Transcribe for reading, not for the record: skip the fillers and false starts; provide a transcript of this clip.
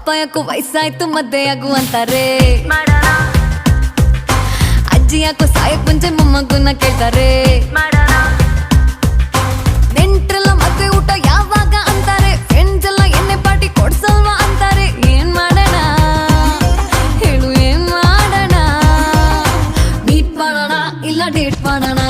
ಅಪ್ಪ ಯಾಕೋ ವಯಸ್ಸಾಯ್ತು ಮದ್ದೆ ಆಗು ಅಂತಾರೆ, ಅಜ್ಜಿ ಯಾಕೋ ಸಾಯಕ್ ಮುಂಚೆ ಮೊಮ್ಮಗುನ ಕೇಳ್ತಾರೆ, ನೆಂಟ್ರೆಲ್ಲ ಮದ್ವೆ ಊಟ ಯಾವಾಗ ಅಂತಾರೆ, ಫ್ರೆಂಡ್ಸ್ ಎಲ್ಲ ಎಣ್ಣೆ ಪಾರ್ಟಿ ಕೊಡ್ಸಲ್ವಾ ಅಂತಾರೆ. ಏನ್ ಮಾಡೋಣ ಹೇಳು, ಏನ್ ಮಾಡೋಣ? ಮೀಟ್ ಮಾಡೋಣ ಇಲ್ಲ ಡೇಟ್ ಮಾಡೋಣ?